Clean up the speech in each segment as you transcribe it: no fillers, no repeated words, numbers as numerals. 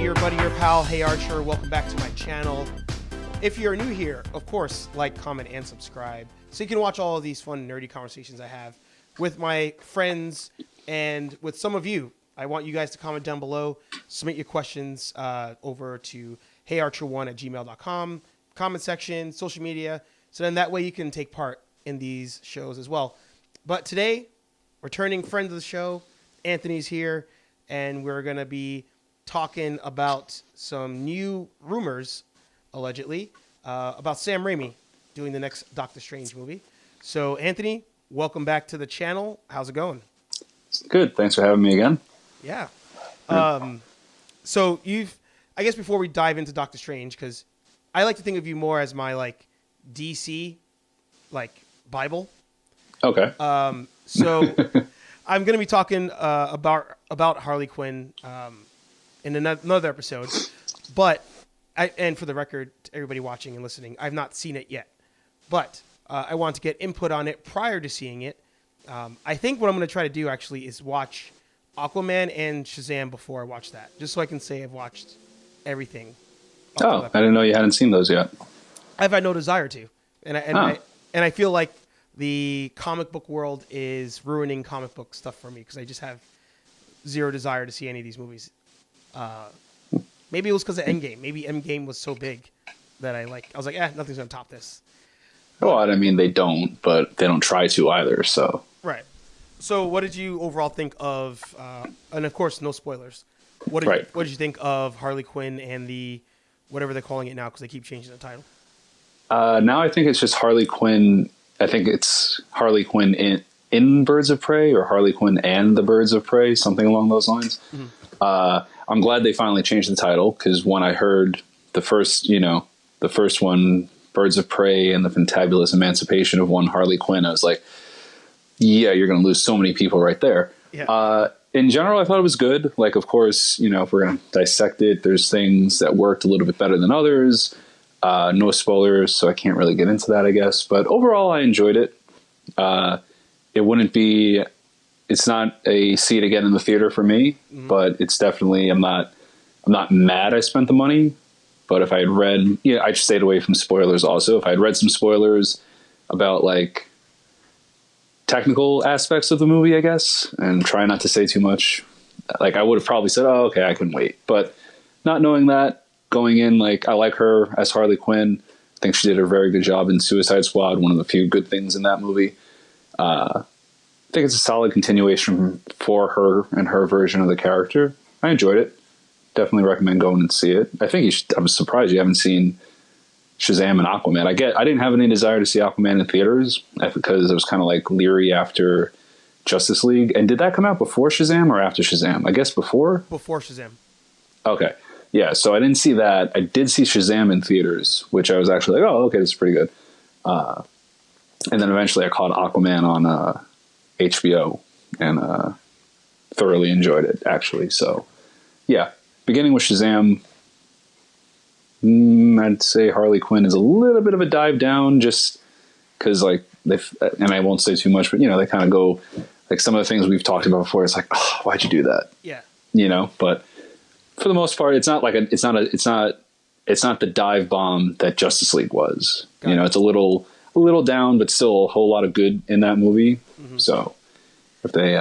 your buddy, your pal, HeyArcher. Welcome back to my channel. If you're new here, of course, like, comment, and subscribe so you can watch all of these fun, nerdy conversations I have with my friends and with some of you. I want you guys to comment down below, submit your questions over to heyarcher1@gmail.com, comment section, social media, so then that way you can take part in these shows as well. But today, returning friend of the show, Anthony's here, and we're going to be talking about some new rumors, allegedly, about Sam Raimi doing the next Doctor Strange movie. So, Anthony, welcome back to the channel. How's it going? Good. Thanks for having me again. Yeah. So I guess before we dive into Doctor Strange, because I like to think of you more as my DC Bible. Okay. So I'm going to be talking about Harley Quinn in another episode, but and for the record, to everybody watching and listening, I've not seen it yet, but I want to get input on it prior to seeing it. I think what I'm going to try to do actually is watch Aquaman and Shazam before I watch that, just so I can say I've watched everything. Oh, I didn't know you hadn't seen those yet. I've had no desire to, and I feel like the comic book world is ruining comic book stuff for me because I just have zero desire to see any of these movies. Maybe it was because of Endgame. Maybe Endgame was so big that I was like, nothing's gonna top this. Well, I mean, they don't, but they don't try to either. So right. So, what did you overall think of? And of course, no spoilers. What did you think of Harley Quinn and the whatever they're calling it now because they keep changing the title? Now I think it's just Harley Quinn. I think it's Harley Quinn in Birds of Prey or Harley Quinn and the Birds of Prey, something along those lines. Mm-hmm. I'm glad they finally changed the title because when I heard the first one, Birds of Prey and the Fantabulous Emancipation of One Harley Quinn, I was like, yeah, you're going to lose so many people right there. Yeah. In general, I thought it was good. Like, of course, if we're going to dissect it, there's things that worked a little bit better than others. No spoilers, so I can't really get into that, I guess. But overall, I enjoyed it. It's not a see it again in the theater for me, mm-hmm. but it's definitely, I'm not mad I spent the money. But if I had read, I just stayed away from spoilers also. If I had read some spoilers about technical aspects of the movie, I guess, and try not to say too much, I would have probably said, oh, okay, I can wait. But not knowing that, going in, I like her as Harley Quinn. I think she did a very good job in Suicide Squad, one of the few good things in that movie. I think it's a solid continuation for her and her version of the character. I enjoyed it. Definitely recommend going and see it. I was surprised you haven't seen Shazam and Aquaman. I didn't have any desire to see Aquaman in theaters because I was kind of leery after Justice League. And did that come out before Shazam or after Shazam? I guess before? Before Shazam. Okay. Yeah, so I didn't see that. I did see Shazam in theaters, which I was actually oh, okay, this is pretty good. And then eventually I caught Aquaman on HBO and thoroughly enjoyed it, actually. So, yeah, beginning with Shazam, I'd say Harley Quinn is a little bit of a dive down just because, and I won't say too much, but, they kind of go, some of the things we've talked about before, it's oh, why'd you do that? Yeah. But for the most part, it's not the dive bomb that Justice League was. It's a little down, but still a whole lot of good in that movie. Mm-hmm. So if they,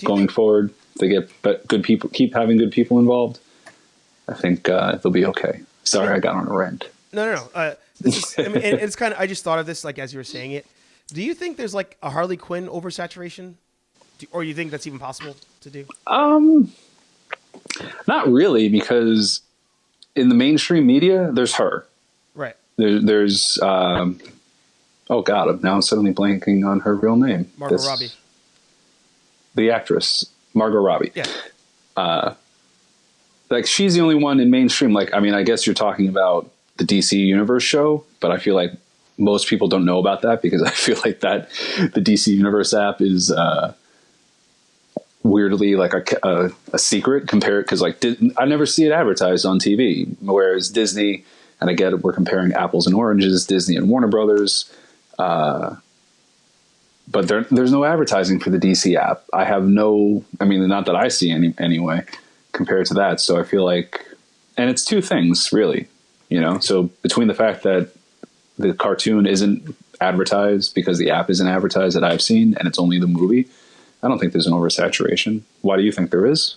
going forward, if they get good people, keep having good people involved, I think they'll be okay. Sorry, I got on a rant. No. This is, it's kind of. I just thought of this as you were saying it. Do you think there's a Harley Quinn oversaturation, or you think that's even possible to do? Not really, because in the mainstream media, there's her. Right. There's oh God, I'm now suddenly blanking on her real name. Margot Robbie. The actress, Margot Robbie. Yeah. She's the only one in mainstream. I guess you're talking about the DC Universe show, but I feel like most people don't know about that because I feel like that the DC Universe app is weirdly a secret compared because I never see it advertised on TV, whereas Disney, and I get it, we're comparing apples and oranges, Disney and Warner Brothers, but there's no advertising for the DC app. Not that I see anyway. compared to that. So I feel like, and it's two things really, so between the fact that the cartoon isn't advertised because the app isn't advertised that I've seen, and it's only the movie, I don't think there's an oversaturation. Why do you think there is?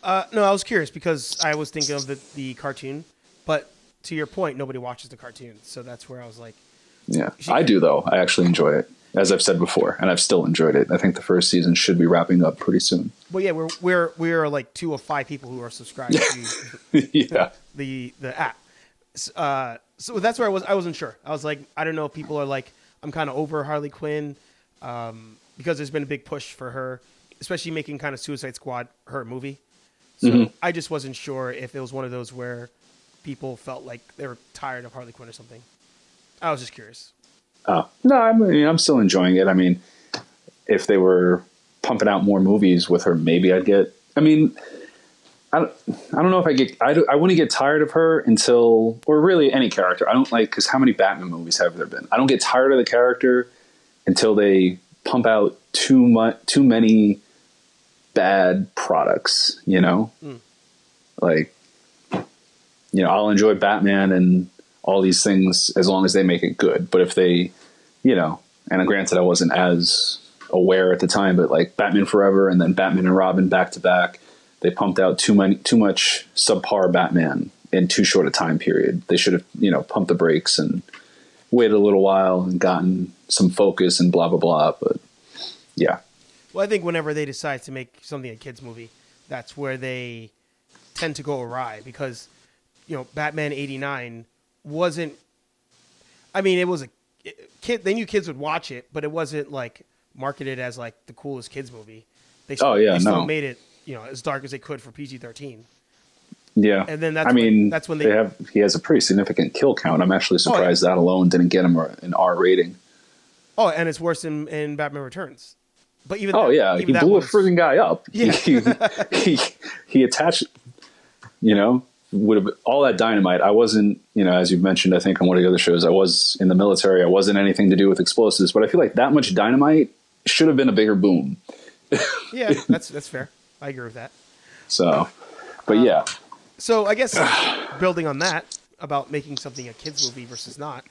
No, I was curious because I was thinking of the cartoon, but to your point, nobody watches the cartoon. So that's where I was like, yeah, I do though. I actually enjoy it, as I've said before, and I've still enjoyed it. I think the first season should be wrapping up pretty soon. Well, yeah, we're like 2 of 5 people who are subscribed to yeah. the app. So that's where I wasn't sure. I was like, I don't know if people are like, I'm kind of over Harley Quinn, because there's been a big push for her, especially making kind of Suicide Squad her movie. So I just wasn't sure if it was one of those where people felt like they were tired of Harley Quinn or something. I was just curious. Oh, no, I'm still enjoying it. I mean, if they were pumping out more movies with her, maybe I'd get, I don't know if I wouldn't get tired of her until, or really any character. I don't like, because how many Batman movies have there been? I don't get tired of the character until they pump out too many bad products, Like, I'll enjoy Batman and all these things as long as they make it good. But if they, and granted I wasn't as aware at the time, but like Batman Forever and then Batman and Robin back to back, they pumped out too much subpar Batman in too short a time period. They should have, pumped the brakes and waited a little while and gotten some focus and blah, blah, blah. But yeah. Well, I think whenever they decide to make something a kid's movie, that's where they tend to go awry because, Batman 89 wasn't, it was a kid. They knew kids would watch it, but it wasn't like marketed as like the coolest kids movie. They still made it, as dark as they could for PG-13. Yeah. And then that's when he has a pretty significant kill count. I'm actually surprised that alone didn't get him an R rating. Oh, and it's worse in Batman Returns. But even he blew a friggin' guy up. Yeah. he attached, with all that dynamite. I wasn't, as you've mentioned, I think on one of the other shows, I was in the military. I wasn't anything to do with explosives, but I feel like that much dynamite should have been a bigger boom. Yeah, that's fair. I agree with that. So, but yeah. So I guess building on that about making something a kid's movie versus not.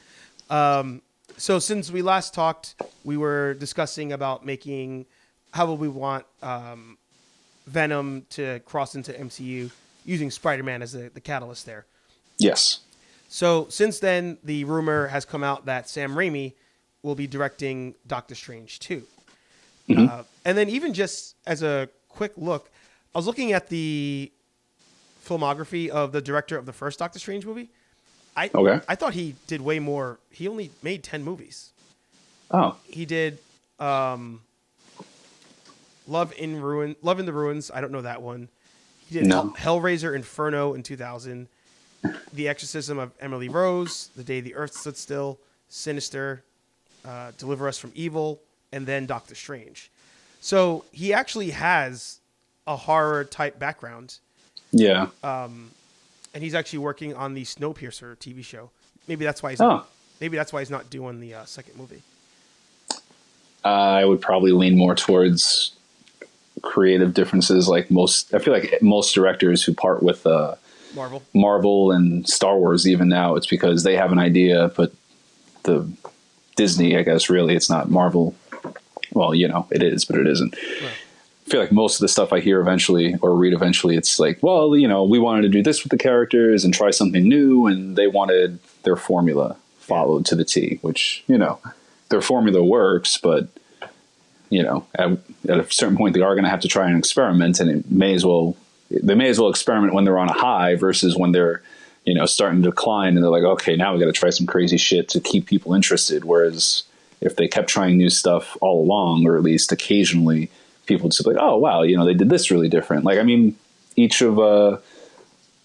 So since we last talked, we were discussing about making how would we want Venom to cross into MCU using Spider-Man as the catalyst there. Yes. So since then, the rumor has come out that Sam Raimi will be directing Doctor Strange 2. Mm-hmm. And then even just as a quick look, I was looking at the filmography of the director of the first Doctor Strange movie. I thought he did way more. He only made 10 movies. Oh. He did Love in the Ruins. I don't know that one. He did Hellraiser Inferno in 2000. The Exorcism of Emily Rose, The Day the Earth Stood Still, Sinister, Deliver Us from Evil, and then Doctor Strange. So he actually has a horror type background. Yeah. And he's actually working on the Snowpiercer TV show. Maybe that's why he's not doing the second movie. I would probably lean more towards creative differences. I feel like most directors who part with Marvel and Star Wars, even now, it's because they have an idea, but the Disney, I guess, really, it's not Marvel. Well, it is, but it isn't. Right. I feel like most of the stuff I hear eventually or read eventually, it's like, well, we wanted to do this with the characters and try something new, and they wanted their formula followed to the T, which, their formula works, but, at a certain point, they are going to have to try and experiment, and they may as well experiment when they're on a high versus when they're, starting to decline, and they're like, okay, now we got to try some crazy shit to keep people interested. Whereas if they kept trying new stuff all along, or at least occasionally, people would just be like, oh, wow, they did this really different. Each of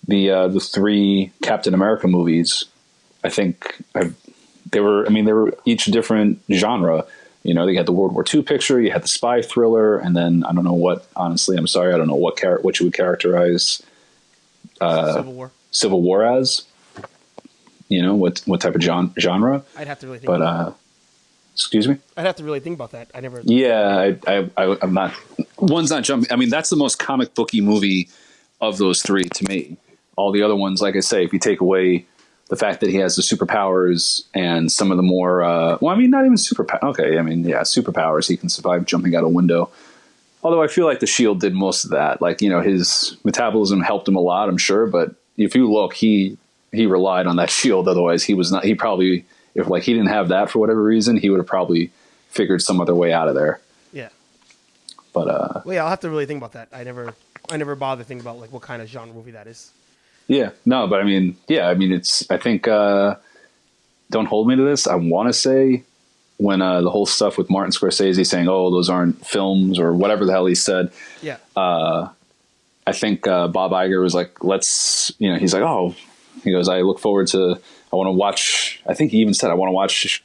the 3 Captain America movies, I think they were each different genre. They had the World War II picture, you had the spy thriller, and then I don't know what, honestly, I'm sorry, I don't know what you would characterize Civil War as. What type of genre? I'd have to really think about that. Excuse me? I'd have to really think about that. I never. Yeah, I'm not. One's not jumping. That's the most comic booky movie of those three to me. All the other ones, like I say, if you take away the fact that he has the superpowers and some of the more, well, I mean, not even superpowers. Okay, I mean, yeah, superpowers. He can survive jumping out a window. Although I feel like the shield did most of that. Like, you know, his metabolism helped him a lot, I'm sure. But if you look, he relied on that shield. Otherwise, he was not. He probably, if like he didn't have that for whatever reason, he would have probably figured some other way out of there. Yeah. But well, yeah, I'll have to really think about that. I never bother to think about like what kind of genre movie that is. Yeah, no, but I mean, yeah, I mean, it's, I think, don't hold me to this. I want to say when the whole stuff with Martin Scorsese saying, oh, those aren't films or whatever the hell he said. Yeah. I think Bob Iger was like, let's, you know, he's like, oh, he goes, I look forward to, I want to watch, I think he even said, I want to watch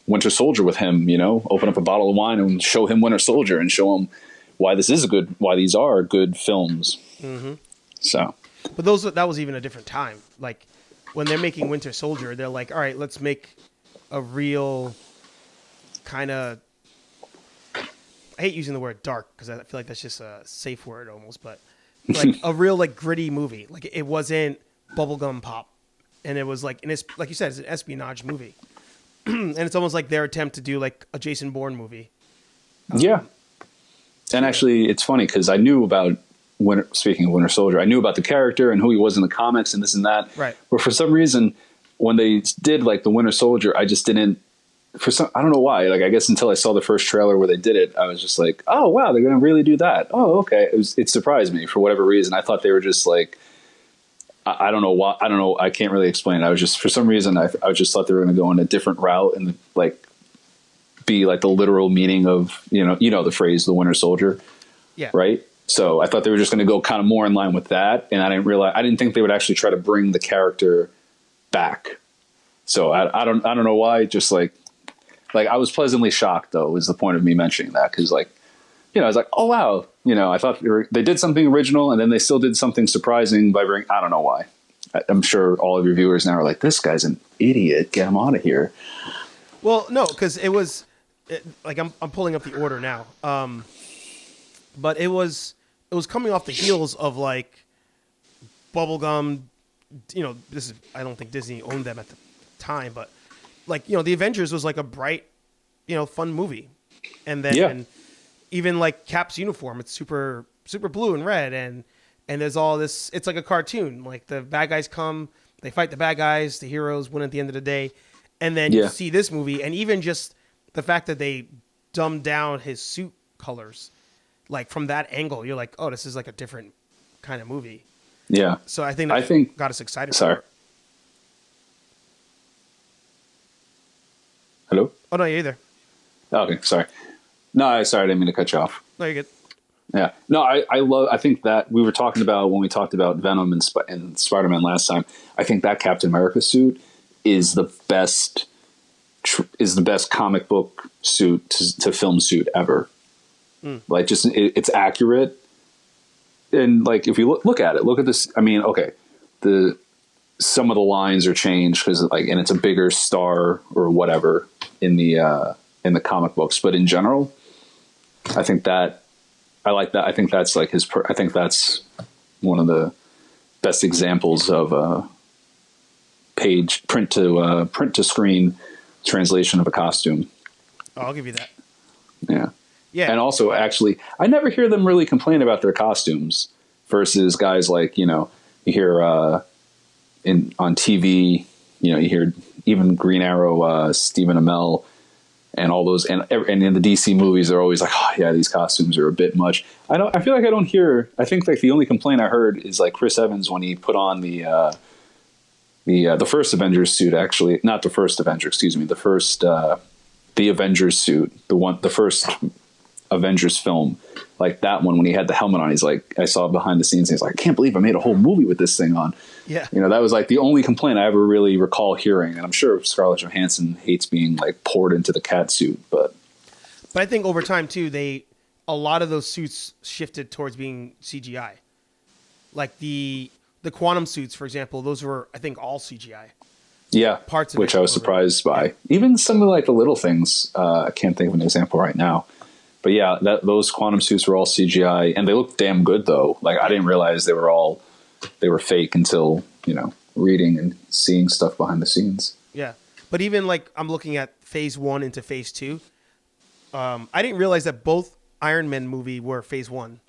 Winter Soldier with him, you know, open up a bottle of wine and show him Winter Soldier and show him why these are good films. Mm-hmm. So. But that was even a different time. Like when they're making Winter Soldier, they're like, all right, let's make a real kind of, I hate using the word dark because I feel like that's just a safe word almost, but like a real like gritty movie. Like it wasn't bubblegum pop. And it was like, and it's like you said, it's an espionage movie. And it's almost like their attempt to do like a Jason Bourne movie. Yeah. And actually it's funny because I knew about, speaking of Winter Soldier, I knew about the character and who he was in the comics and this and that. Right. But for some reason, when they did like the Winter Soldier, I just didn't. I don't know why. Like I guess until I saw the first trailer where they did it, I was just like, oh wow, they're going to really do that. Oh okay. It surprised me for whatever reason. I thought they were just like, I don't know why. I don't know. I can't really explain it. I was just for some reason I just thought they were going to go in a different route and like be like the literal meaning of you know the phrase the Winter Soldier. Yeah. Right. So I thought they were just going to go kind of more in line with that. And I didn't think they would actually try to bring the character back. So I don't know why. Just like I was pleasantly shocked though, is the point of me mentioning that. Cause like, you know, I was like, oh wow. You know, I thought they did something original and then they still did something surprising by I don't know why. I'm sure all of your viewers now are like, this guy's an idiot. Get him out of here. Well, no, cause it was like, I'm pulling up the order now. But it was coming off the heels of like bubblegum, you know, I don't think Disney owned them at the time, but like, you know, the Avengers was like a bright, you know, fun movie. And then even like Cap's uniform, it's super, super blue and red. And there's all this, it's like a cartoon, like the bad guys come, they fight the bad guys, the heroes win at the end of the day. And then you see this movie and even just the fact that they dumbed down his suit colors. Like from that angle, you're like, oh, this is like a different kind of movie. Yeah. So I think that got us excited. Sorry. For it. Hello? Oh, no, you're either. Okay, sorry. No, sorry, I didn't mean to cut you off. No, you're good. Yeah. No, I think that we were talking about when we talked about Venom and Spider-Man last time, I think that Captain America suit is the best comic book suit to film suit ever. Like just it's accurate, and like if you look at this. I mean, okay, some of the lines are changed because like, and it's a bigger star or whatever in the comic books, but in general, I think that I like that. I think that's like I think that's one of the best examples of page print to screen translation of a costume. Oh, I'll give you that. Yeah. Yeah. And also, actually, I never hear them really complain about their costumes versus guys like, you know, you hear on TV, you know, you hear even Green Arrow, Stephen Amell and all those. And in the DC movies, they're always like, oh, yeah, these costumes are a bit much. I feel like I don't hear. I think like the only complaint I heard is like Chris Evans when he put on the first Avengers suit, actually. Not the first Avenger, excuse me. The Avengers suit, the first Avengers film, like that one when he had the helmet on, he's like, I saw behind the scenes, he's like, I can't believe I made a whole movie with this thing on. Yeah. You know, that was like the only complaint I ever really recall hearing. And I'm sure Scarlett Johansson hates being like poured into the cat suit, but I think over time too, a lot of those suits shifted towards being CGI. Like the quantum suits, for example, those were, I think, all CGI. Yeah. Parts of which I was surprised by. Yeah. Even some of like the little things, I can't think of an example right now. But yeah, those quantum suits were all CGI, and they looked damn good though. Like I didn't realize they were fake until reading and seeing stuff behind the scenes. Yeah, but even like I'm looking at Phase 1 into Phase 2. I didn't realize that both Iron Man movie were Phase 1,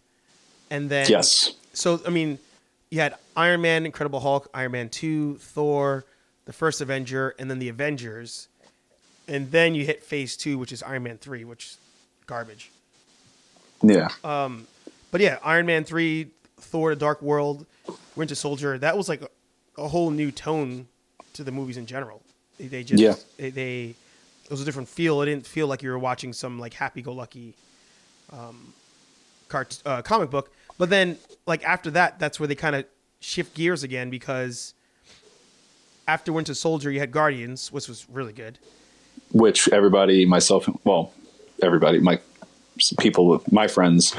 and then Yes. So I mean, you had Iron Man, Incredible Hulk, Iron Man 2, Thor, the first Avenger, and then the Avengers, and then you hit Phase 2, which is Iron Man 3, which is garbage. Yeah. But yeah, Iron Man 3, Thor: The Dark World, Winter Soldier, that was like a whole new tone to the movies in general. They just it was a different feel. It didn't feel like you were watching some like happy-go-lucky comic book. But then like after that, that's where they kind of shift gears again, because after Winter Soldier, you had Guardians, which was really good. Which everybody, myself, everybody, my people, my friends,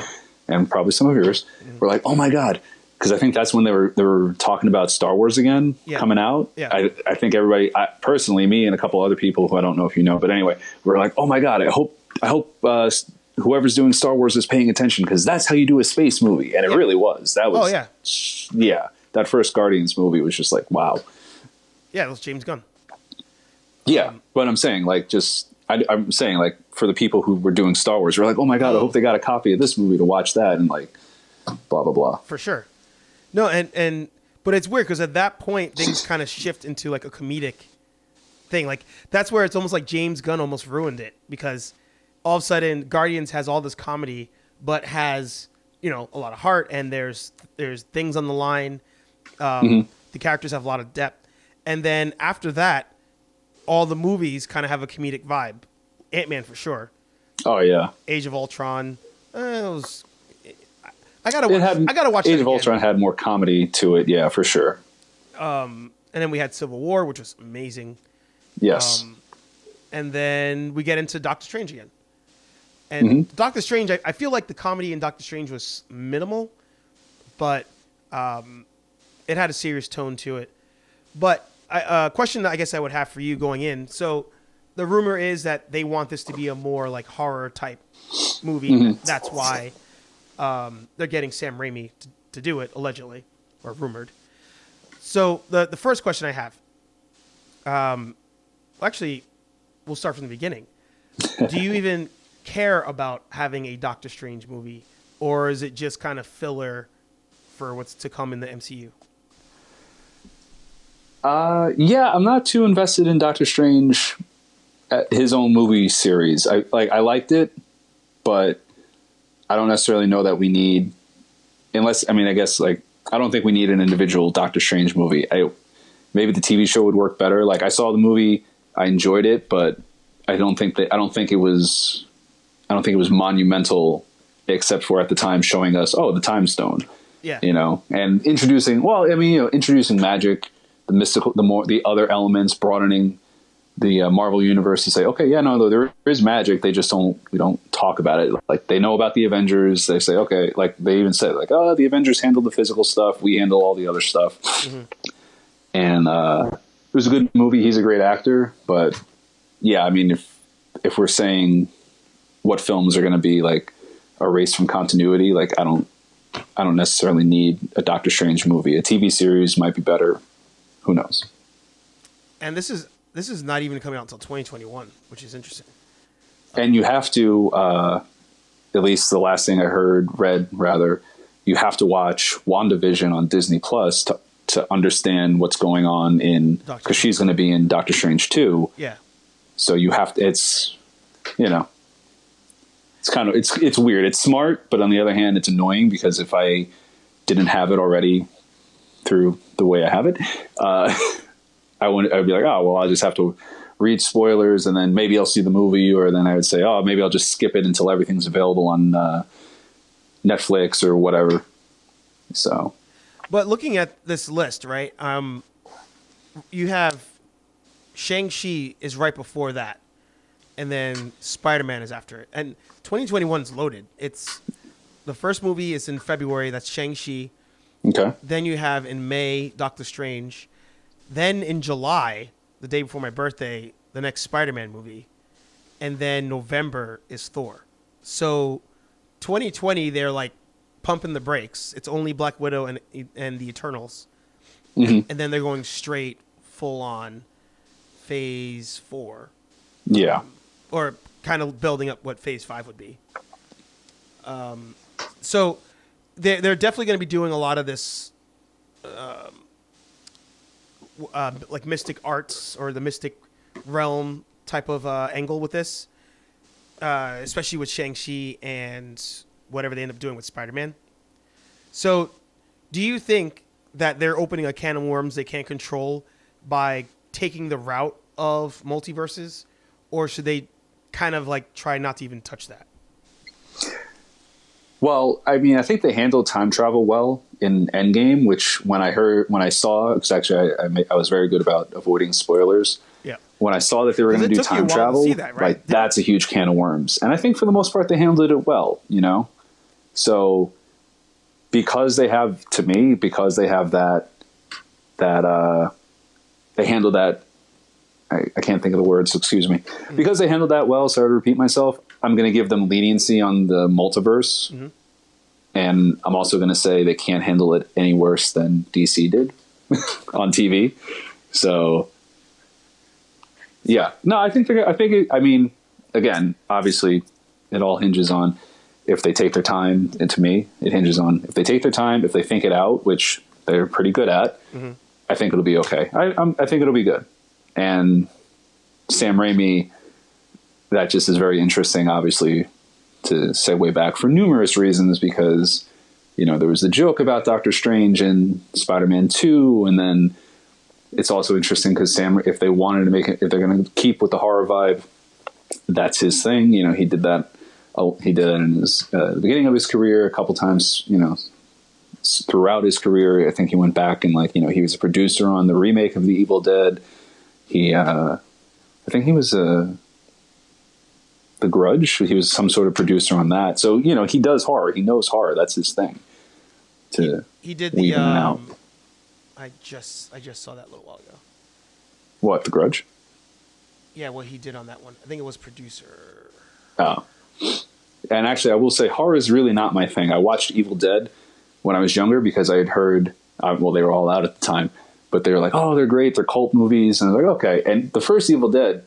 and probably some of yours were like, "Oh my god!" Because I think that's when they were talking about Star Wars again coming out. Yeah. I think everybody, personally, me and a couple other people who I don't know if you know, but anyway, we're like, "Oh my god! I hope whoever's doing Star Wars is paying attention, because that's how you do a space movie." And it really was. That was. Oh yeah. That first Guardians movie was just like, wow. Yeah, it was James Gunn. Yeah, but I'm saying I'm saying like for the people who were doing Star Wars, we're like, oh my god, I hope they got a copy of this movie to watch that, and like blah blah blah. For sure. No, but it's weird because at that point things kind of shift into like a comedic thing. Like that's where it's almost like James Gunn almost ruined it, because all of a sudden Guardians has all this comedy but has a lot of heart, and there's things on the line. The characters have a lot of depth, and then after that, all the movies kind of have a comedic vibe. Ant-Man for sure. Oh yeah. Age of Ultron. I gotta watch. Age of Ultron had more comedy to it, yeah, for sure. And then we had Civil War, which was amazing. Yes. And then we get into Doctor Strange again. And Doctor Strange, I feel like the comedy in Doctor Strange was minimal, but it had a serious tone to it. But a question that I guess I would have for you going in. So the rumor is that they want this to be a more like horror type movie. That's why they're getting Sam Raimi to do it, allegedly, or rumored. So the first question I have, actually, we'll start from the beginning. Do you even care about having a Doctor Strange movie, or is it just kind of filler for what's to come in the MCU? Yeah, I'm not too invested in Doctor Strange, his own movie series. I liked it, but I don't necessarily know that we need, I guess I don't think we need an individual Doctor Strange movie. Maybe the TV show would work better. Like I saw the movie, I enjoyed it, but I don't think it was monumental, except for at the time showing us, the Time Stone. Yeah. And introducing magic, the mystical, the other elements, broadening the Marvel universe to say, okay, yeah, no, there is magic. They just we don't talk about it. Like they know about the Avengers. They say, okay, like they even said like, the Avengers handle the physical stuff. We handle all the other stuff. And it was a good movie. He's a great actor, but yeah, I mean, if we're saying what films are going to be like erased from continuity, like I don't necessarily need a Doctor Strange movie. A TV series might be better. Who knows? And this is not even coming out until 2021, which is interesting. And you have to, at least the last thing I read, you have to watch WandaVision on Disney Plus to understand what's going on because she's going to be in Doctor Strange 2. Yeah. So you have to, it's kind of, it's weird. It's smart, but on the other hand, it's annoying because if I didn't have it already through the way I have it, I'd be like, I'll just have to read spoilers and then maybe I'll see the movie, or then I would say, maybe I'll just skip it until everything's available on Netflix or whatever. So, but looking at this list, right? You have Shang-Chi is right before that, and then Spider-Man is after it, and 2021 is loaded. It's the first movie is in February. That's Shang-Chi. Okay. Then you have in May Doctor Strange. Then in July, the day before my birthday, the next Spider-Man movie. And then November is Thor. So 2020, they're like pumping the brakes. It's only Black Widow and the Eternals. Mm-hmm. And then they're going straight full on phase 4. Yeah. Or kind of building up what phase 5 would be. So they're definitely going to be doing a lot of this like mystic arts or the mystic realm type of angle with this, especially with Shang-Chi and whatever they end up doing with Spider-Man. So do you think that they're opening a can of worms they can't control by taking the route of multiverses, or should they kind of like try not to even touch that? Well, I mean, I think they handled time travel well in Endgame, which when I saw, because actually I was very good about avoiding spoilers. Yeah. When I saw that they were going to do time travel, that, right? like that's a huge can of worms. And I think for the most part, they handled it well, you know? So because they have that, they handled that. I can't think of the words, so excuse me. Mm-hmm. Because they handled that well, sorry to repeat myself, I'm going to give them leniency on the multiverse. Mm-hmm. And I'm also going to say they can't handle it any worse than DC did on TV. So, yeah. No, I mean, again, obviously, it all hinges on if they take their time. And to me, it hinges on if they take their time, if they think it out, which they're pretty good at, mm-hmm. I think it'll be okay. I think it'll be good. And Sam Raimi, that just is very interesting, obviously, to segue back for numerous reasons, because, you know, there was the joke about Doctor Strange and Spider-Man 2, and then it's also interesting because if they wanted to make it, if they're going to keep with the horror vibe, that's his thing. You know, he did that in his the beginning of his career a couple times, you know, throughout his career. I think he went back and, like, you know, he was a producer on the remake of The Evil Dead. I think he was The Grudge. He was some sort of producer on that. So, you know, he does horror. He knows horror. That's his thing. He did the. I just saw that a little while ago. What, The Grudge? Yeah, what he did on that one. I think it was producer. Oh. And actually, I will say horror is really not my thing. I watched Evil Dead when I was younger because I had heard. Well, they were all out at the time. But they were like, oh, they're great. They're cult movies. And I was like, okay. And the first Evil Dead,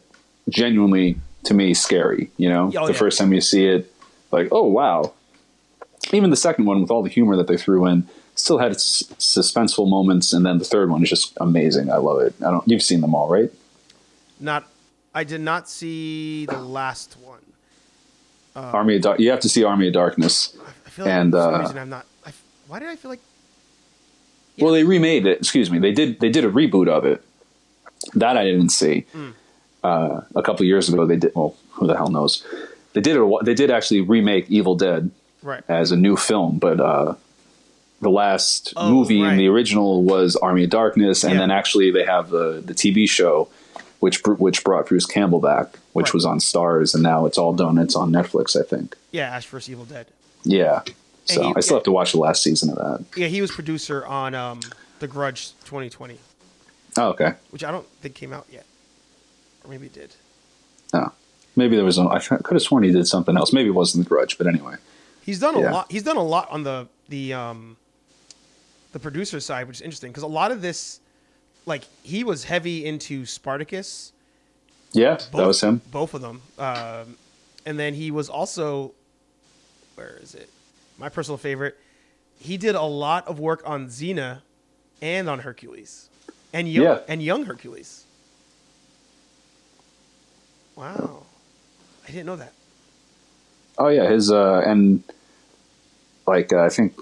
genuinely, to me, scary. You know, first time you see it, like, oh, wow. Even the second one, with all the humor that they threw in, still had its suspenseful moments. And then the third one is just amazing. I love it. You've seen them all, right? I did not see the last one. You have to see Army of Darkness. I feel like for some reason I'm not. Why did I feel like? Yeah. Well, they remade it. Excuse me. They did a reboot of it. That I didn't see. A couple of years ago, they did. Well, who the hell knows? They did actually remake Evil Dead as a new film, but the last movie in the original was Army of Darkness, and then actually they have the TV show, which brought Bruce Campbell back, which was on Starz, and now it's all done. It's on Netflix, I think. Yeah, Ash vs. Evil Dead. Yeah. So I still have to watch the last season of that. Yeah, he was producer on The Grudge 2020. Oh, okay. Which I don't think came out yet. Or maybe it did. Oh. Maybe there was I could have sworn he did something else. Maybe it wasn't The Grudge, but anyway. He's done a lot. He's done a lot on the producer side, which is interesting because a lot of this, like, he was heavy into Spartacus. Yeah, that was him. Both of them. And then he was also, where is it? My personal favorite. He did a lot of work on Xena and on Hercules. And young Hercules. Wow. I didn't know that. Oh yeah, his and like I think,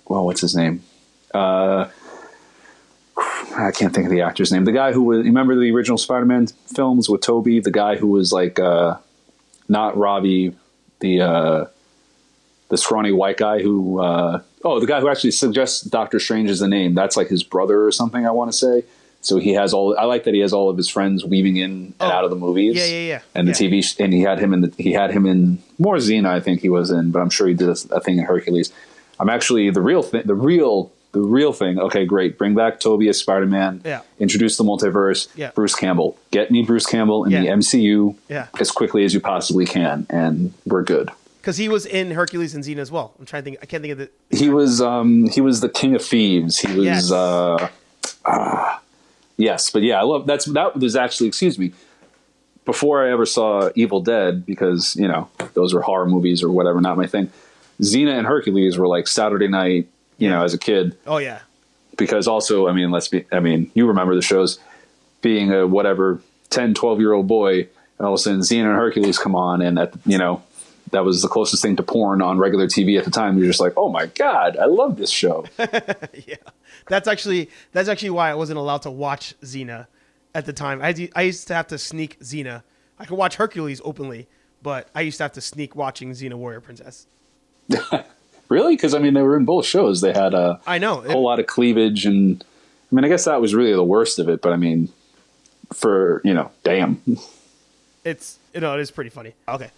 well, what's his name? I can't think of the actor's name. The guy who was, you remember the original Spider-Man films with Tobey? The guy who was like not Robbie, the scrawny white guy who the guy who actually suggests Doctor Strange is the name. That's like his brother or something, I want to say. So he has I like that he has all of his friends weaving in and out of the movies. Yeah. And the TV, and he had him in more Xena, I think he was in, but I'm sure he did a thing in Hercules. I'm actually the real the real thing. Okay, great. Bring back Toby as Spider-Man. Yeah. Introduce the multiverse. Yeah. Bruce Campbell. Get me Bruce Campbell in the MCU as quickly as you possibly can, and we're good. Because he was in Hercules and Xena as well. I'm trying to think. I can't think of the. He was the King of Thieves. He was yes, but yeah, I love that was actually, excuse me, before I ever saw Evil Dead, because those were horror movies or whatever, not my thing. Xena and Hercules were like Saturday night, as a kid. Oh yeah. Because also, you remember the shows, being a whatever 10, 12-year-old boy, and all of a sudden Xena and Hercules come on, and that was the closest thing to porn on regular TV at the time. You're just like, oh my God, I love this show. Yeah. That's actually why I wasn't allowed to watch Xena at the time. I used to have to sneak Xena. I could watch Hercules openly, but I used to have to sneak watching Xena Warrior Princess. Really? Because they were in both shows. They had a whole lot of cleavage, and I guess that was really the worst of it. But damn, it is pretty funny. Okay,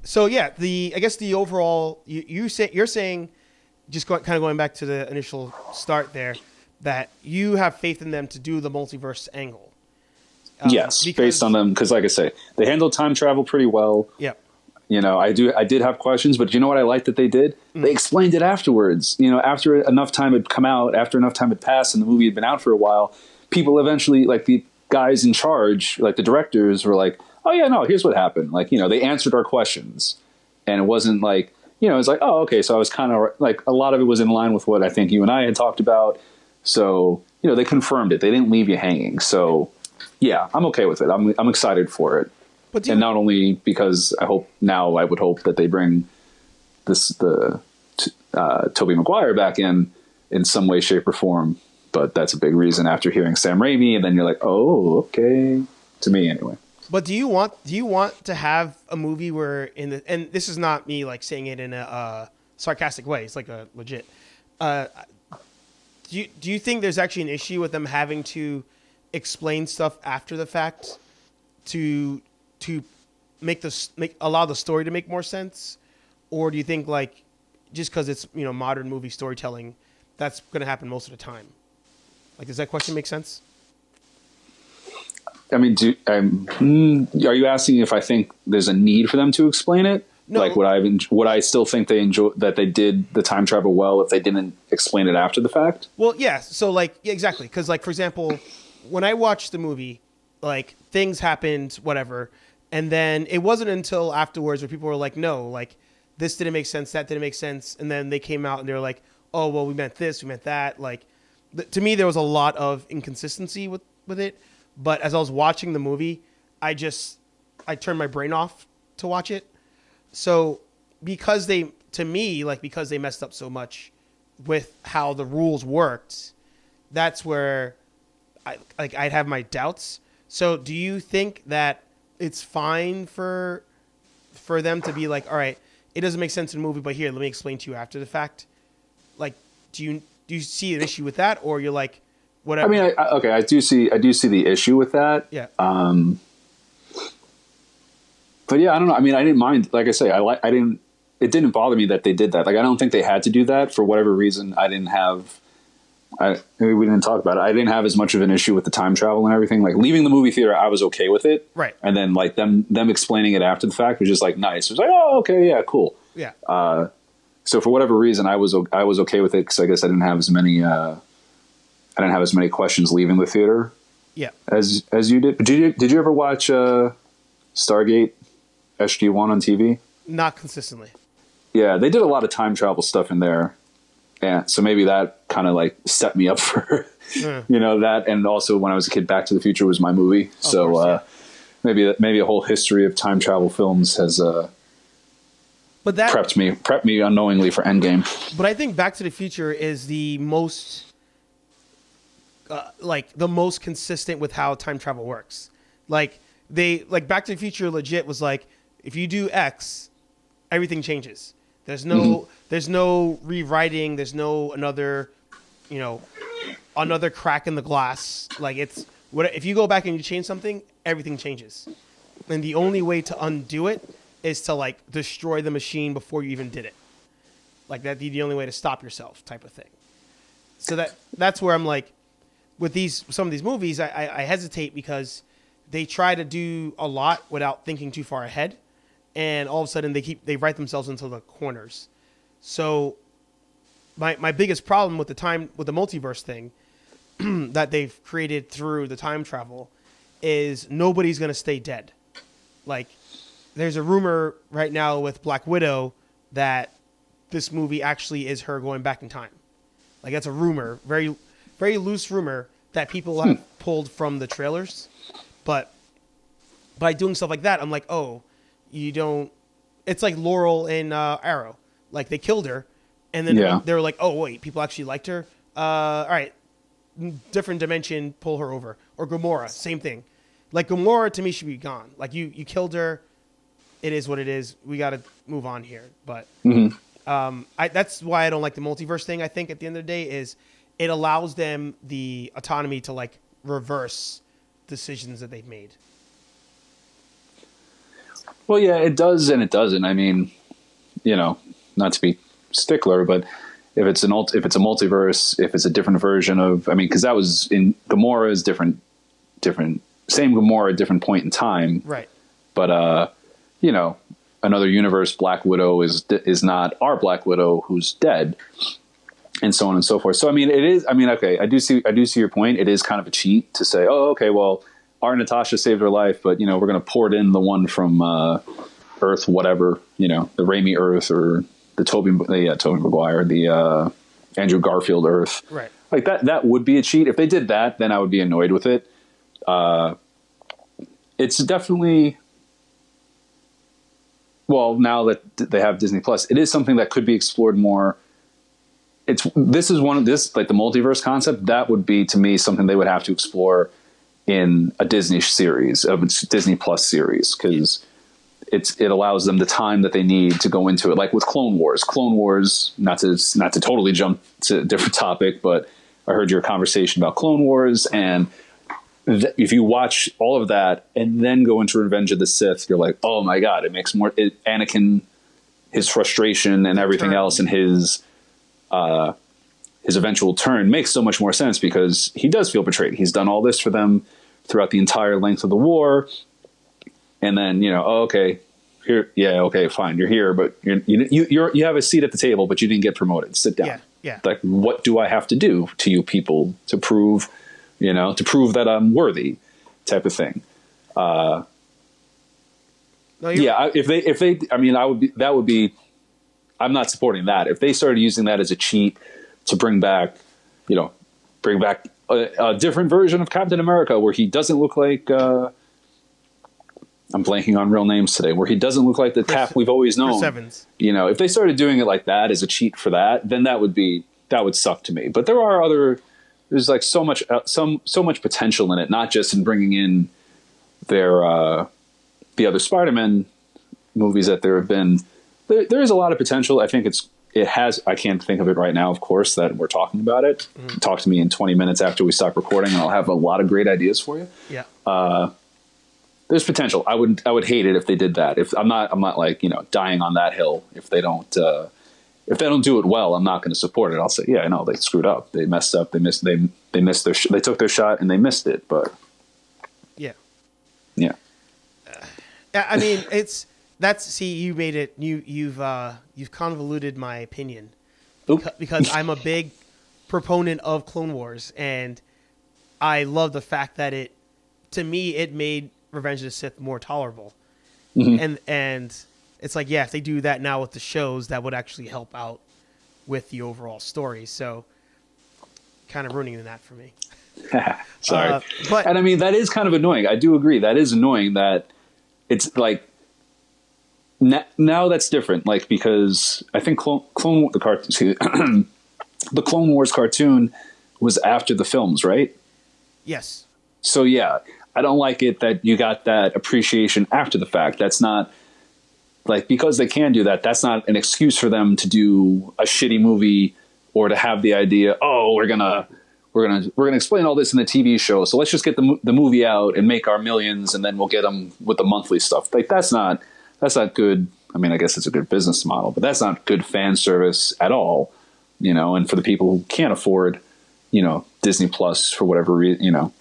so yeah, I guess the overall you're saying, just kind of going back to the initial start there, that you have faith in them to do the multiverse angle. Yes, based on them, because like I say, they handled time travel pretty well. Yep. I did have questions, but you know what I liked that they did? They explained it afterwards. After enough time had come out, after enough time had passed, and the movie had been out for a while, people eventually, like the guys in charge, like the directors, were like, "Oh yeah, no, here's what happened." They answered our questions, and it wasn't like, it was like, "Oh, okay." So I was kind of like, a lot of it was in line with what I think you and I had talked about. So they confirmed it. They didn't leave you hanging. So yeah, I'm okay with it. I'm excited for it. And not only because I would hope that they bring the Tobey Maguire back in some way, shape, or form. But that's a big reason after hearing Sam Raimi, and then you're like, oh, okay. To me, anyway. But do you want to have a movie where and this is not me like saying it in a sarcastic way. It's like a legit. Do you think there's actually an issue with them having to explain stuff after the fact to allow the story to make more sense? Or do you think just because it's modern movie storytelling, that's going to happen most of the time? Does that question make sense? Are you asking if I think there's a need for them to explain it? No. Would I still think that they did the time travel well if they didn't explain it after the fact? Well, yeah. So exactly. Because for example, when I watched the movie, things happened, whatever. And then it wasn't until afterwards where people were like, no, this didn't make sense. That didn't make sense. And then they came out and they were like, oh, well, we meant this, we meant that. To me, there was a lot of inconsistency with it. But as I was watching the movie, I turned my brain off to watch it. So because they messed up so much with how the rules worked, that's where I'd have my doubts. So do you think that it's fine for them to be like, all right, it doesn't make sense in the movie, but here, let me explain to you after the fact? Do you see an issue with that, or you're like, whatever? I do see the issue with that. Yeah. But yeah, I don't know. I didn't mind. Like I say, it didn't bother me that they did that. I don't think they had to do that for whatever reason. Maybe we didn't talk about it. I didn't have as much of an issue with the time travel and everything. Leaving the movie theater, I was okay with it. Right. And then them explaining it after the fact was just nice. It was like, oh, okay, yeah, cool. Yeah. So for whatever reason, I was okay with it because I guess I didn't have as many questions leaving the theater. Yeah. As you did. But did you ever watch Stargate SG-1 on TV? Not consistently. Yeah, they did a lot of time travel stuff in there. Yeah, so maybe that kind of set me up for, that. And also when I was a kid, Back to the Future was my movie. So course, yeah. maybe a whole history of time travel films has prepped me unknowingly for Endgame. But I think Back to the Future is the most the most consistent with how time travel works. Back to the Future legit was if you do X, everything changes. There's no rewriting. There's no another crack in the glass. If you go back and you change something, everything changes. And the only way to undo it is to destroy the machine before you even did it. That'd be the only way to stop yourself, type of thing. So that's where I'm like, with some of these movies, I hesitate because they try to do a lot without thinking too far ahead, and all of a sudden they write themselves into the corners. So my biggest problem with the multiverse thing that they've created through the time travel is nobody's gonna stay dead. Like, there's a rumor right now with Black Widow that this movie actually is her going back in time. Like, that's a rumor, very, very loose rumor that people have pulled from the trailers. But by doing stuff like that, I'm like, oh, you don't. It's like Laurel in Arrow. Like, they killed her, and then they were like, oh wait, people actually liked her. All right, different dimension, pull her over. Or Gamora, same thing. Like, Gamora to me should be gone. Like, you killed her. It is what it is. We got to move on here. But that's why I don't like the multiverse thing. I think at the end of the day is it allows them the autonomy to like reverse decisions that they've made. Well, yeah, it does and it doesn't. I mean, not to be stickler, but if it's a multiverse, if it's a different version of, I mean, because that was in Gamora is different, same Gamora at different point in time, right? But another universe, Black Widow is not our Black Widow who's dead, and so on and so forth. So I mean, it is. I mean, okay, I do see your point. It is kind of a cheat to say, oh, okay, well, our Natasha saved her life, but we're going to port in the one from Earth, whatever, the Raimi Earth or the Tobey Maguire, the Andrew Garfield Earth, right? Like that would be a cheat. If they did that, then I would be annoyed with it. It's definitely. Well, now that they have Disney Plus, it is something that could be explored more. This is one of like the multiverse concept. That would be, to me, something they would have to explore in a Disney series, of its Disney Plus series, because it allows them the time that they need to go into it. Like with Clone Wars. Clone Wars, not to totally jump to a different topic, but I heard your conversation about Clone Wars, and if you watch all of that and then go into Revenge of the Sith, you're like, oh my God, it makes more Anakin, his frustration and everything else, and his eventual turn makes so much more sense because he does feel betrayed. He's done all this for them throughout the entire length of the war. And then, okay, here, yeah, okay, fine. You're here, but you have a seat at the table, but you didn't get promoted. Sit down. Yeah. Like, what do I have to do to you people to prove that I'm worthy, type of thing. I'm not supporting that. If they started using that as a cheat to bring back a different version of Captain America where he doesn't look like, I'm blanking on real names today, where he doesn't look like the Cap we've always known. Chris Evans. If they started doing it like that as a cheat for that, then that would suck to me. But there's like so much potential in it, not just in bringing in the other Spider-Man movies that there have been. There is a lot of potential. I think it has. I can't think of it right now, of course, that we're talking about it. Mm-hmm. Talk to me in 20 minutes after we stop recording, and I'll have a lot of great ideas for you. Yeah. There's potential. I would hate it if they did that. If I'm not like dying on that hill. If they don't do it well, I'm not going to support it. I'll say, yeah, I know they screwed up. They messed up. They missed they took their shot and they missed it. But yeah. I mean, you made it. You've convoluted my opinion because I'm a big proponent of Clone Wars, and I love the fact that it made Revenge of the Sith more tolerable, and it's like, yeah, if they do that now with the shows, that would actually help out with the overall story. So, kind of ruining that for me. Sorry. And I mean, that is kind of annoying. I do agree. That is annoying that it's like, now that's different. Like, because I think the Clone Wars cartoon was after the films, right? Yes. So yeah, I don't like it that you got that appreciation after the fact. That's not, like, because they can do that, that's not an excuse for them to do a shitty movie or to have the idea, oh, we're gonna explain all this in the TV show, so let's just get the movie out and make our millions, and then we'll get them with the monthly stuff. Like, that's not good. I mean, I guess it's a good business model, but that's not good fan service at all. And for the people who can't afford Disney Plus for whatever reason,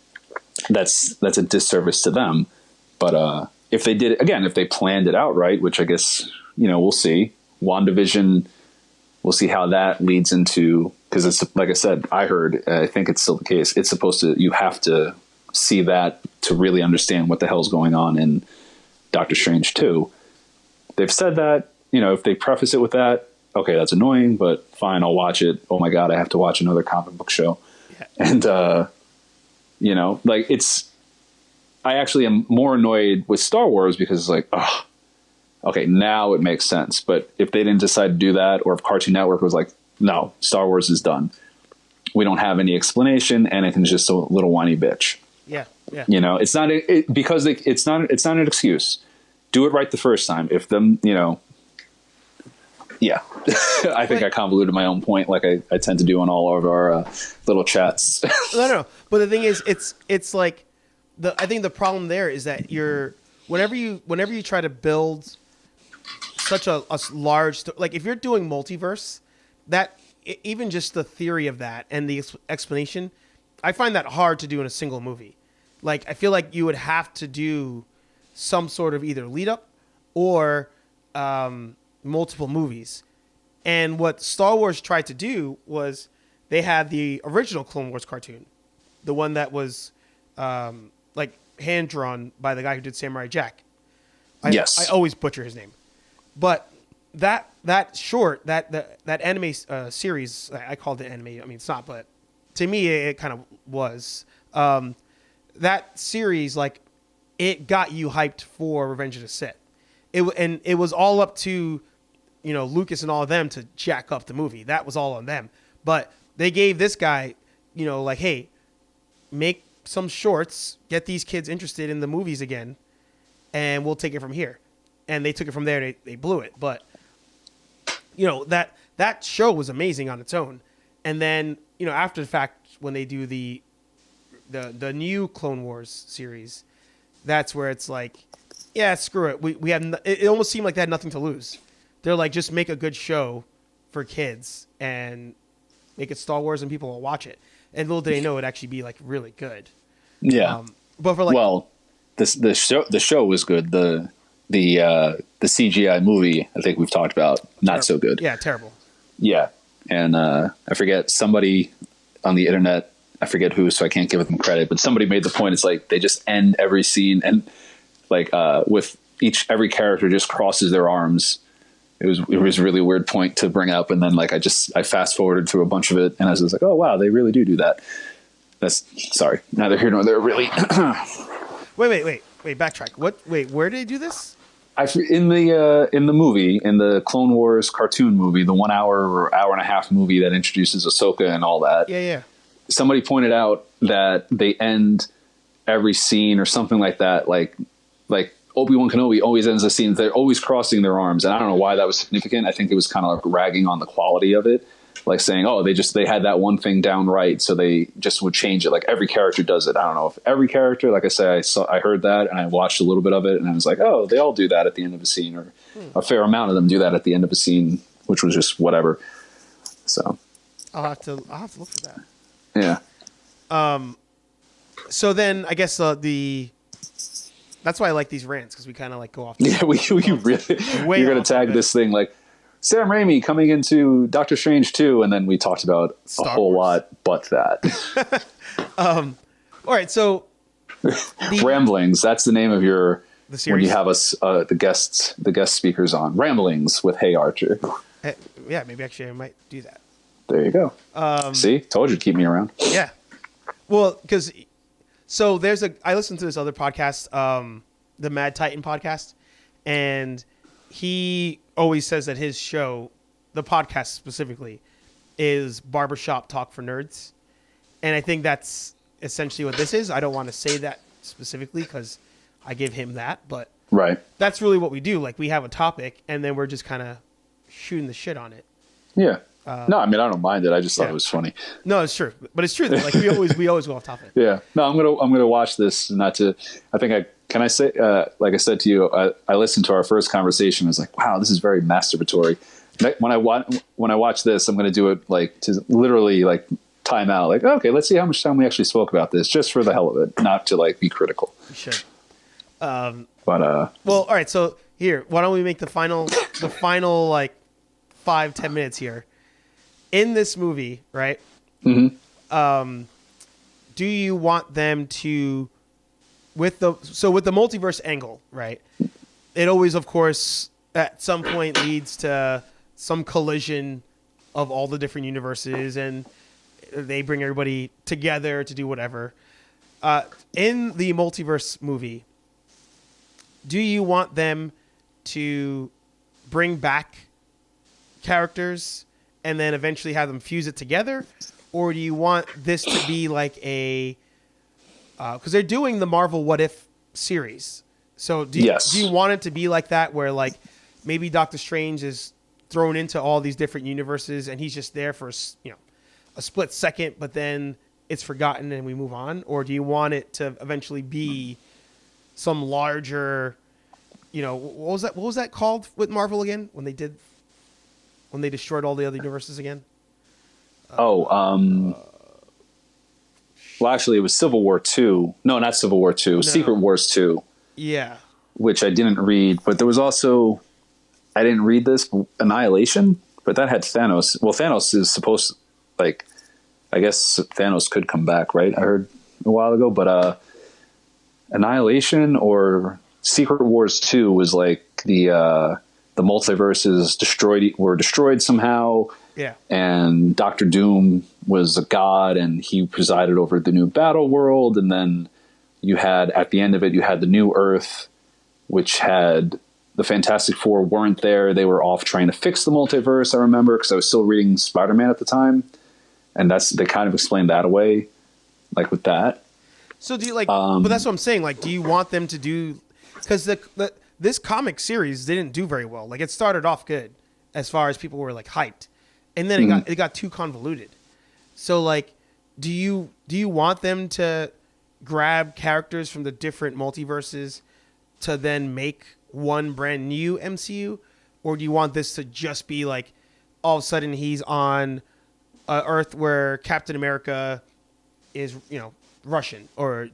that's a disservice to them. But if they did it again, if they planned it out right, which I guess we'll see. WandaVision, we'll see how that leads into, because it's like I said, I think it's still the case. It's supposed to, you have to see that to really understand what the hell's going on in Doctor Strange 2. They've said that, if they preface it with that, okay, that's annoying, but fine, I'll watch it. Oh my God, I have to watch another comic book show. Yeah. And, I actually am more annoyed with Star Wars because it's like, oh, okay, now it makes sense. But if they didn't decide to do that, or if Cartoon Network was like, no, Star Wars is done, we don't have any explanation, and it's just a little whiny bitch. Yeah, yeah. It's not because it's not an excuse. Do it right the first time. If them, yeah. I think I convoluted my own point, like I tend to do on all of our little chats. No. But the thing is, it's like I think the problem there is that whenever you try to build such a large, like if you're doing multiverse, that even just the theory of that and the explanation, I find that hard to do in a single movie. Like I feel like you would have to do some sort of either lead up or multiple movies. And what Star Wars tried to do was they had the original Clone Wars cartoon, the one that was like hand drawn by the guy who did Samurai Jack. Yes, I always butcher his name, but that short that anime series, I called it anime. I mean, it's not, but to me it kind of was. That series, like, it got you hyped for Revenge of the Sith. It was all up to Lucas and all of them to jack up the movie. That was all on them. But they gave this guy, like, hey, make some shorts, get these kids interested in the movies again, and we'll take it from here. And they took it from there. They blew it. But that show was amazing on its own. And then after the fact, when they do the new Clone Wars series, that's where it's like, yeah, screw it. We have it almost seemed like they had nothing to lose. They're like, just make a good show for kids and make it Star Wars and people will watch it. And little did they know it'd actually be like really good. Yeah. But for like, the show was good. The CGI movie, I think we've talked about, not so good. Yeah, terrible. Yeah. And I forget, somebody on the internet, I forget who, so I can't give them credit, but somebody made the point. It's like they just end every scene and like with every character just crosses their arms. It was a really weird point to bring up. And then like I fast forwarded through a bunch of it and I was just like, oh wow, they really do that. That's sorry. Neither here nor there really. Wait, backtrack. Where did they do this? In the movie, in the Clone Wars cartoon movie, the 1 hour or hour and a half movie that introduces Ahsoka and all that. Yeah. Somebody pointed out that they end every scene or something like that. Like Obi-Wan Kenobi always ends the scene. They're always crossing their arms. And I don't know why that was significant. I think it was kind of like ragging on the quality of it. Like saying, oh, they had that one thing down right. So they just would change it. Like every character does it. I don't know if every character, like I said, I heard that and I watched a little bit of it and I was like, oh, they all do that at the end of a scene, or a fair amount of them do that at the end of a scene, which was just whatever. So I'll have to look for that. Yeah. So then I guess that's why I like these rants, because we kind of like go off. Yeah, we really. You're gonna tag this thing like Sam Raimi coming into Doctor Strange 2, and then we talked about Star a whole Wars. Lot but that. All right, so Ramblings. That's the name of the series when you have us the guest speakers on. Ramblings with HeyArcher. Yeah, maybe actually I might do that. There you go. See, told you to keep me around. Yeah. Well, because I listened to this other podcast, the Mad Titan podcast, and he always says that his show, the podcast specifically, is barbershop talk for nerds. And I think that's essentially what this is. I don't want to say that specifically because I give him that, but right. That's really what we do. Like, we have a topic and then we're just kind of shooting the shit on it. Yeah. No, I mean, I don't mind it. I just thought it was funny. No, it's true, but it's true. Like we always go off topic. Yeah. No, I'm gonna watch this. Like I said to you, I listened to our first conversation. I was like, wow, this is very masturbatory. When I watch this, I'm gonna do it like to literally like time out. Like, okay, let's see how much time we actually spoke about this, just for the hell of it, not to like be critical. Sure. Well, all right. So here, why don't we make the final like 5-10 minutes here in this movie, right? Mm-hmm. Do you want them to, with the multiverse angle, right? It always, of course, at some point leads to some collision of all the different universes, and they bring everybody together to do whatever. In the multiverse movie, do you want them to bring back characters and then eventually have them fuse it together? Or do you want this to be like a... because they're doing the Marvel What If series. So do you want it to be like that, where like maybe Doctor Strange is thrown into all these different universes and he's just there for a split second, but then it's forgotten and we move on? Or do you want it to eventually be some larger, what was that called with Marvel again when they destroyed all the other universes again? Well, actually, it was Civil War 2. No, not Civil War 2. No. Secret Wars 2. Yeah. Which I didn't read. But there was also... I didn't read this. Annihilation? But that had Thanos. Well, Thanos is supposed to... Like, I guess Thanos could come back, right? I heard a while ago. But Annihilation or Secret Wars 2 was like the multiverses were destroyed somehow. Yeah. And Doctor Doom was a god and he presided over the new battle world. And then at the end of it, you had the new Earth, which had the Fantastic Four weren't there. They were off trying to fix the multiverse. I remember, because I was still reading Spider-Man at the time. And they kind of explained that away, like with that. So do you like, but that's what I'm saying. Like, do you want them to do, because this comic series didn't do very well. Like, it started off good as far as people were like hyped. And then it got too convoluted. So like, do you want them to grab characters from the different multiverses to then make one brand new MCU? Or do you want this to just be like, all of a sudden he's on Earth where Captain America is, Russian, or,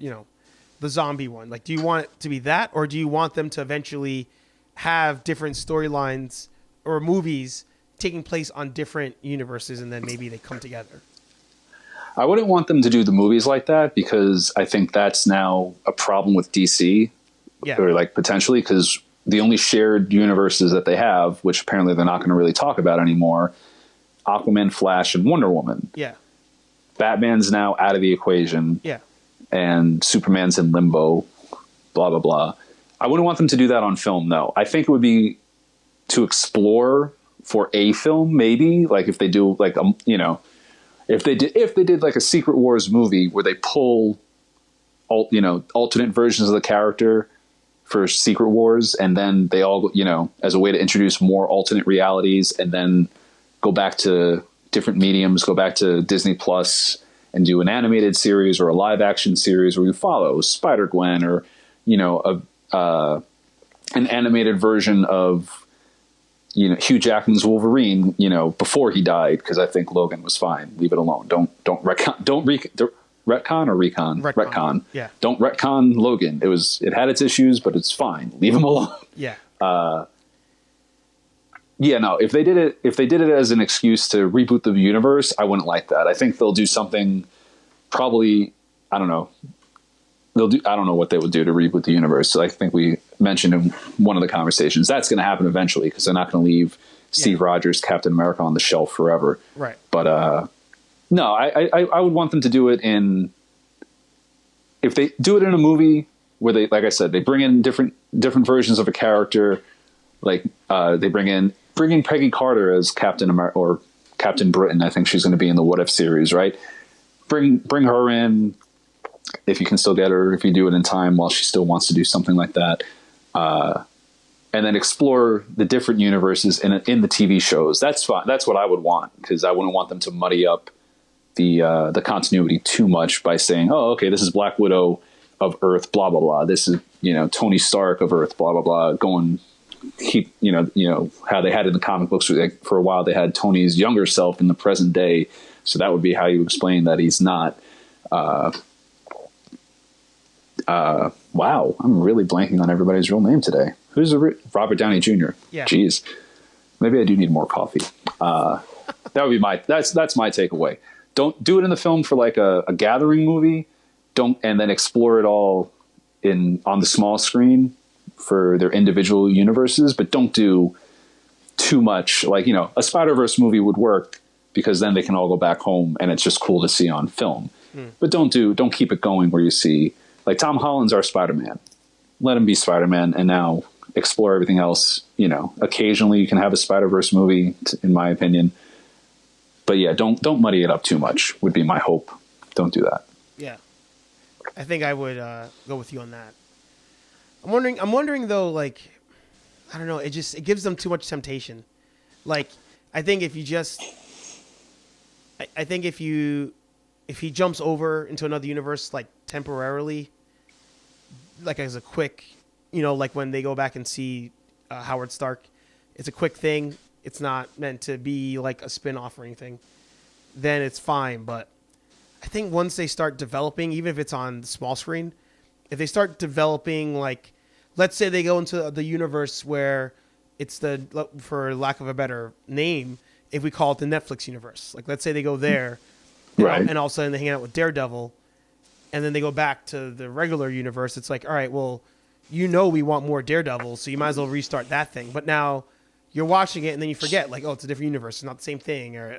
the zombie one? Like, do you want it to be that? Or do you want them to eventually have different storylines or movies taking place on different universes, and then maybe they come together? I wouldn't want them to do the movies like that, because I think that's now a problem with DC. Yeah. Or like potentially, because the only shared universes that they have, which apparently they're not going to really talk about anymore, Aquaman, Flash, and Wonder Woman. Yeah. Batman's now out of the equation. Yeah. And Superman's in limbo, blah, blah, blah. I wouldn't want them to do that on film, though. I think it would be to explore for a film, maybe, like if they do like if they did like a Secret Wars movie where they pull alternate versions of the character for Secret Wars, and then they all as a way to introduce more alternate realities, and then go back to different mediums, go back to Disney Plus and do an animated series or a live action series where you follow Spider-Gwen, or an animated version of Hugh Jackman's Wolverine, before he died, because I think Logan was fine. Leave it alone. Don't retcon or recon? Retcon. Yeah. Don't retcon Logan. It had its issues, but it's fine. Leave him alone. Yeah. Yeah, no, if they did it as an excuse to reboot the universe, I wouldn't like that. I think they'll do something, probably, I don't know. I don't know what they would do to reboot the universe. I think we mentioned in one of the conversations that's going to happen eventually, because they're not going to leave Steve Rogers, Captain America, on the shelf forever. Right. But no, I would want them to do it if they do it in a movie where they, like I said, they bring in different versions of a character. Like they bring in Peggy Carter as Captain America, or Captain Britain. I think she's going to be in the What If series, right? Bring her in. If you can still get her, if you do it in time while she still wants to do something like that, and then explore the different universes in the TV shows. That's fine. That's what I would want, because I wouldn't want them to muddy up the continuity too much by saying, "Oh, okay, this is Black Widow of Earth, blah blah blah. This is Tony Stark of Earth, blah blah blah." Going, how they had in the comic books for a while, they had Tony's younger self in the present day So that would be how you explain that he's not. Wow, I'm really blanking on everybody's real name today. Who's Robert Downey Jr.? Yeah. Jeez, maybe I do need more coffee. That would be that's my takeaway. Don't do it in the film for like a gathering movie. And then explore it all on the small screen for their individual universes, but don't do too much. Like, a Spider-Verse movie would work because then they can all go back home and it's just cool to see on film. But don't keep it going where you see, like, Tom Holland's our Spider-Man. Let him be Spider-Man and now explore everything else. Occasionally you can have a Spider-Verse movie, in my opinion. But yeah, don't muddy it up too much would be my hope. Don't do that. Yeah. I think I would go with you on that. I'm wondering though, like, I don't know, it gives them too much temptation. Like, I think if he jumps over into another universe, like, temporarily, like as a quick, like when they go back and see Howard Stark, it's a quick thing. It's not meant to be like a spin-off or anything. Then it's fine, but I think once they start developing, even if it's on the small screen, if they start developing, like, let's say they go into the universe where it's for lack of a better name, if we call it the Netflix universe, like, let's say they go there, right, and all of a sudden they hang out with Daredevil, and then they go back to the regular universe. It's like, all right, well, we want more Daredevil, so you might as well restart that thing. But now you're watching it, and then you forget, like, oh, it's a different universe, it's not the same thing, or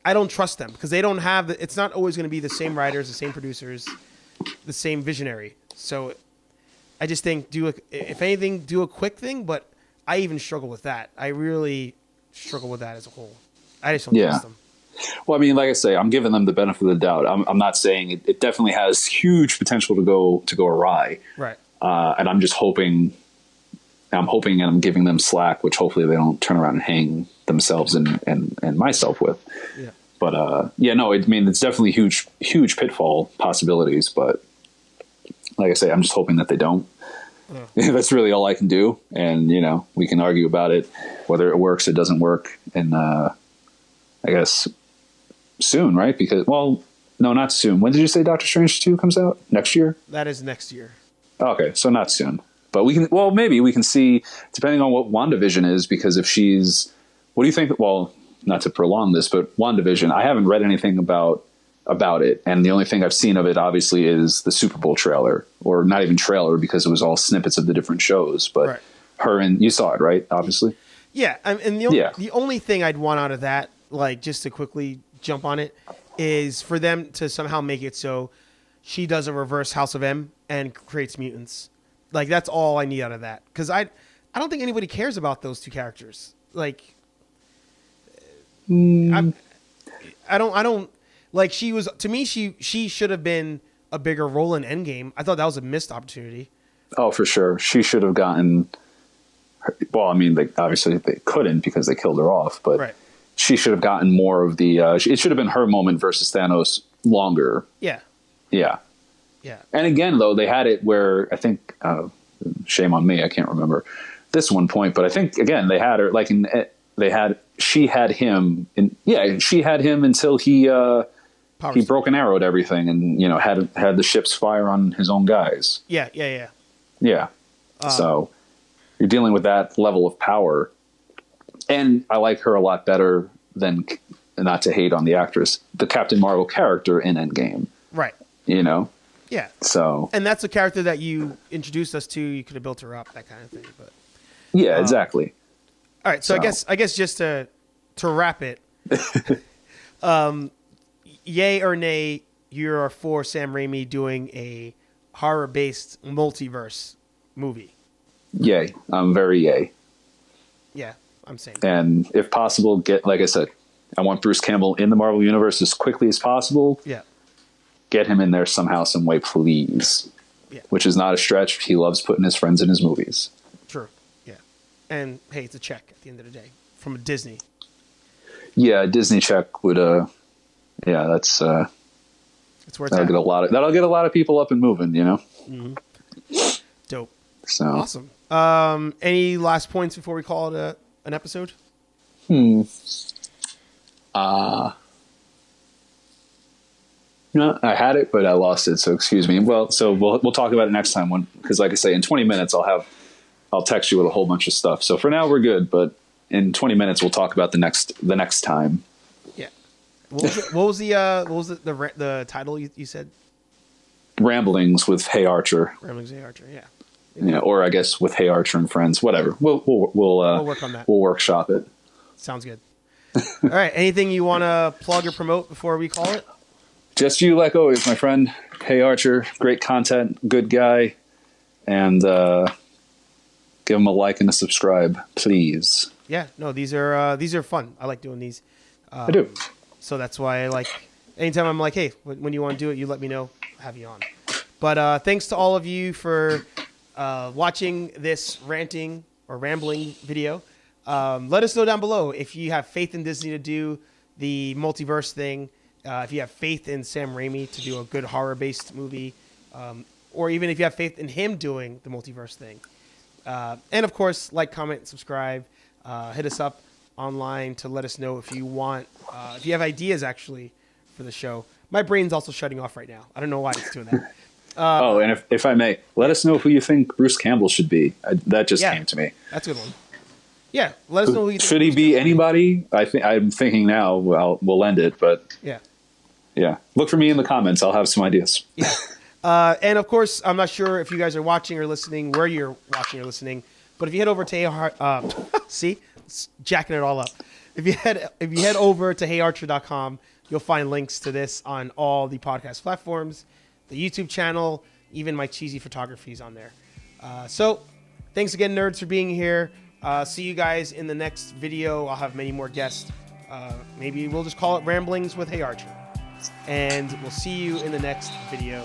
I don't trust them because they don't have it's not always going to be the same writers, the same producers, the same visionary. So I just think if anything, do a quick thing, but I even struggle with that. I really struggle with that as a whole. I just don't trust them. Well, I mean, like I say, I'm giving them the benefit of the doubt. I'm not saying it definitely has huge potential to go awry. Right. And I'm just hoping and I'm giving them slack, which hopefully they don't turn around and hang themselves and myself with. Yeah. But it's definitely huge pitfall possibilities. But like I say, I'm just hoping that they don't. That's really all I can do. And, we can argue about it, whether it works, it doesn't work. And I guess soon, right? Because, well, no, not soon. When did you say Doctor Strange 2 comes out? Next year? That is next year. Okay, so not soon. But maybe we can see, depending on what WandaVision is, because if she's, what do you think? Well, not to prolong this, but WandaVision, I haven't read anything about it. And the only thing I've seen of it, obviously, is the Super Bowl trailer, or not even trailer because it was all snippets of the different shows. But you saw it, right? Obviously. Yeah. And the only thing I'd want out of that, like, just to quickly jump on it, is for them to somehow make it so she does a reverse House of M and creates mutants. Like, that's all I need out of that. Because I don't think anybody cares about those two characters. Like, I don't like, she was, to me, she should have been a bigger role in Endgame. I thought that was a missed opportunity. Oh, for sure. She should have gotten, well, I mean, obviously they couldn't because they killed her off, but she should have gotten more of the, it should have been her moment versus Thanos longer. Yeah. Yeah. Yeah. And again, though, they had it where I think, shame on me, I can't remember this one point, but I think, again, they had her, like, she had him until he broke and arrowed everything and, had the ships fire on his own guys. Yeah. So you're dealing with that level of power. And I like her a lot better than, not to hate on the actress, the Captain Marvel character in Endgame. Right. Yeah. So. And that's a character that you introduced us to. You could have built her up, that kind of thing. But yeah, exactly. All right. So I guess just to wrap it, yay or nay, you're for Sam Raimi doing a horror-based multiverse movie. Yay. I'm very yay. Yeah, I'm saying. And if possible, like I said, I want Bruce Campbell in the Marvel Universe as quickly as possible. Yeah. Get him in there somehow, some way, please. Yeah. Which is not a stretch. He loves putting his friends in his movies. True. Yeah. And hey, it's a check at the end of the day from Disney. Yeah, a Disney check would. That's. It's worth that'll get a lot of people up and moving. Mm-hmm. Dope. So awesome. Any last points before we call it an episode? No, I had it, but I lost it. So excuse me. Well, so we'll talk about it next time because like I say, in 20 minutes, I'll text you with a whole bunch of stuff. So for now we're good, but in 20 minutes, we'll talk about the next time. Yeah. What was the title you said? Ramblings with HeyArcher. Ramblings with HeyArcher. Yeah. Yeah, or I guess with HeyArcher and friends, whatever. We'll work on that. We'll workshop it. Sounds good. All right. Anything you want to plug or promote before we call it? Just you, like always, my friend. HeyArcher, great content, good guy, and give him a like and a subscribe, please. Yeah. No, these are fun. I like doing these. I do. So that's why I like. Anytime I'm like, hey, when you want to do it, you let me know. I'll have you on. But thanks to all of you for watching this ranting or rambling video. Let us know down below if you have faith in Disney to do the multiverse thing. If you have faith in Sam Raimi to do a good horror-based movie, or even if you have faith in him doing the multiverse thing. And of course, like, comment, subscribe. Hit us up online to let us know if you want, if you have ideas actually for the show. My brain's also shutting off right now. I don't know why it's doing that. And if I may, let us know who you think Bruce Campbell should be. That just came to me. That's a good one. Yeah, let us know who you think. Should he be anybody? I'm thinking now. Well, we'll end it, but yeah. Look for me in the comments. I'll have some ideas. Yeah. And of course, I'm not sure if you guys are watching or listening, where you're watching or listening, but if you head over to see, it's jacking it all up. If you head over to HeyArcher.com, you'll find links to this on all the podcast platforms, the YouTube channel, even my cheesy photography is on there. So thanks again, nerds, for being here. See you guys in the next video. I'll have many more guests. Maybe we'll just call it Ramblings with HeyArcher. And we'll see you in the next video.